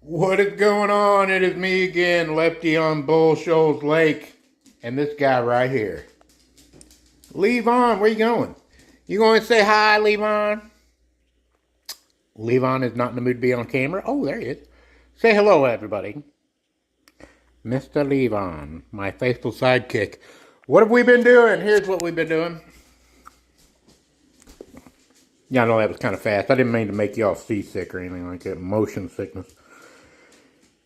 What is going on? It is me again, Lefty on Bull Shoals Lake, and this guy right here. Levon, where you going? You going to say hi, Levon? Levon is not in the mood to be on camera. Oh, there he is. Say hello, everybody. Mr. Levon, my faithful sidekick. What have we been doing? Here's what we've been doing. Yeah, I know that was kind of fast. I didn't mean to make y'all seasick or anything like that. Motion sickness.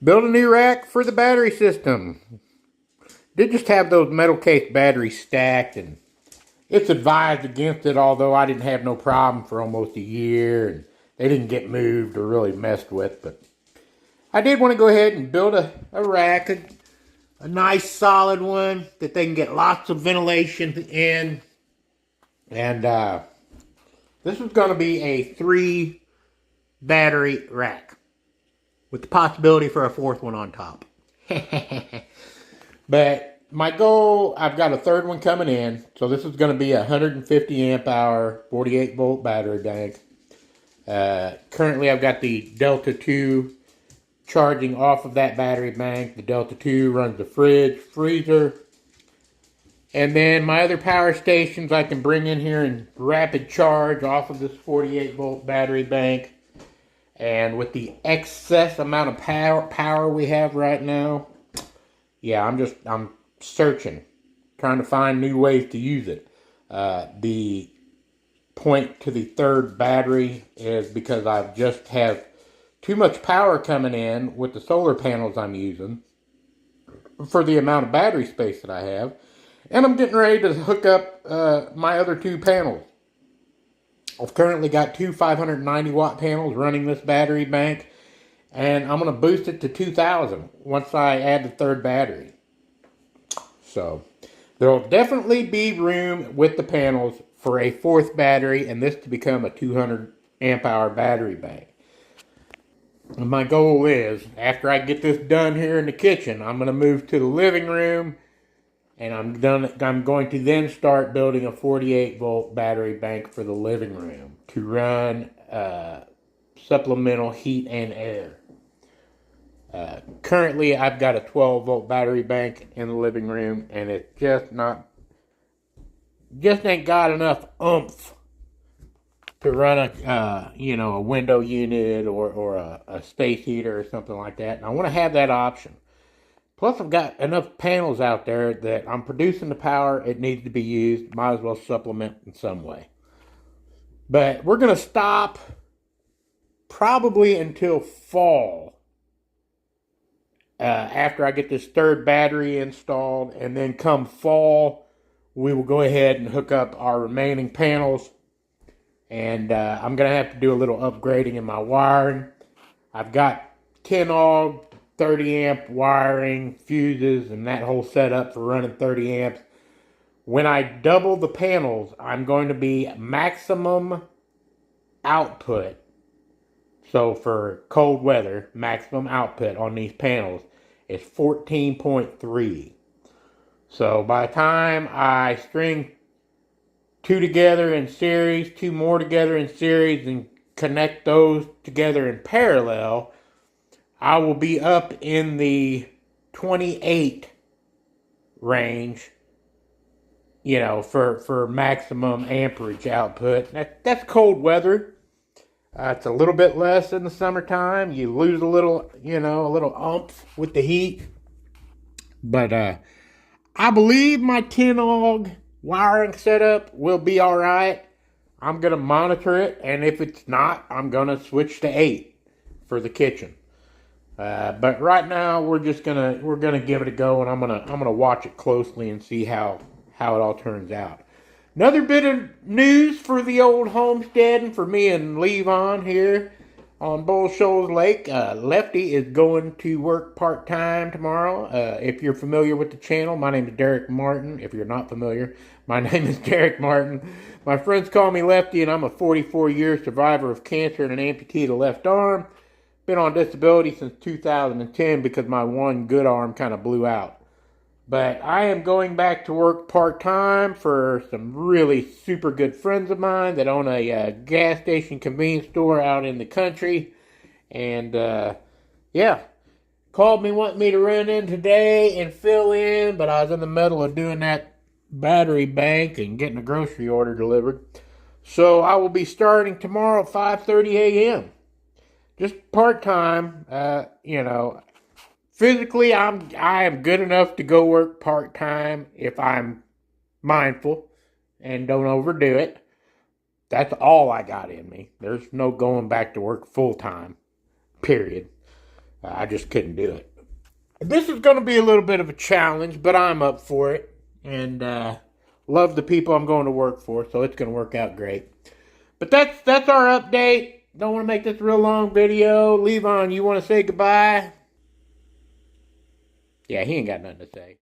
Build a new rack for the battery system. Did just have those metal case batteries stacked, and it's advised against it, although I didn't have no problem for almost a year, and they didn't get moved or really messed with. But I did want to go ahead and build a rack, a nice solid one that they can get lots of ventilation in. And this is going to be a 3 battery rack with the possibility for a 4th one on top. But my goal, I've got a 3rd one coming in. So this is going to be a 150 amp hour, 48 volt battery bank. Currently I've got the Delta 2 charging off of that battery bank. The Delta 2 runs the fridge, freezer. And then my other power stations I can bring in here and rapid charge off of this 48 volt battery bank. And with the excess amount of power we have right now, yeah, I'm searching, trying to find new ways to use it. The point to the 3rd battery is because I just have too much power coming in with the solar panels I'm using for the amount of battery space that I have. And I'm getting ready to hook up my other 2 panels. I've currently got 2 590 watt panels running this battery bank, and I'm going to boost it to 2,000 once I add the 3rd battery. So there'll definitely be room with the panels for a 4th battery, and this to become a 200 amp hour battery bank. And my goal is, after I get this done here in the kitchen, I'm going to move to the living room, and I'm going to then start building a 48 volt battery bank for the living room to run supplemental heat and air. Currently, I've got a 12 volt battery bank in the living room, and it's just ain't got enough oomph to run a window unit or a space heater or something like that. And I want to have that option. Plus, I've got enough panels out there that I'm producing the power. It needs to be used. Might as well supplement in some way. But we're going to stop probably until fall. After I get this 3rd battery installed. And then come fall, we will go ahead and hook up our remaining panels. And I'm going to have to do a little upgrading in my wiring. I've got 10 AUG 30 amp wiring, fuses, and that whole setup for running 30 amps. When I double the panels, I'm going to be maximum output. So for cold weather, maximum output on these panels is 14.3. So by the time I string 2 together in series, 2 more together in series, and connect those together in parallel, I will be up in the 28 range, for maximum amperage output. That's cold weather. It's a little bit less in the summertime. You lose a little oomph with the heat. But I believe my 10 AUG wiring setup will be all right. I'm going to monitor it, and if it's not, I'm going to switch to 8 for the kitchen. But right now we're gonna give it a go, and I'm gonna watch it closely and see how it all turns out. Another bit of news for the old homestead and for me and Levon here on Bull Shoals Lake. Lefty is going to work part-time tomorrow. If you're familiar with the channel, my name is Derek Martin. If you're not familiar, my name is Derek Martin. My friends call me Lefty, and I'm a 44-year survivor of cancer and an amputee of the left arm. Been on disability since 2010 because my one good arm kind of blew out. But I am going back to work part-time for some really super good friends of mine that own a gas station convenience store out in the country. And yeah, called me wanting me to run in today and fill in, but I was in the middle of doing that battery bank and getting a grocery order delivered. So I will be starting tomorrow at 5:30 a.m. Just part time. Physically I am good enough to go work part time if I'm mindful and don't overdo it. That's all I got in me. There's no going back to work full time. Period. I just couldn't do it. This is going to be a little bit of a challenge, but I'm up for it and love the people I'm going to work for, so it's going to work out great. But that's our update. Don't want to make this a real long video. Levon, you want to say goodbye? Yeah, he ain't got nothing to say.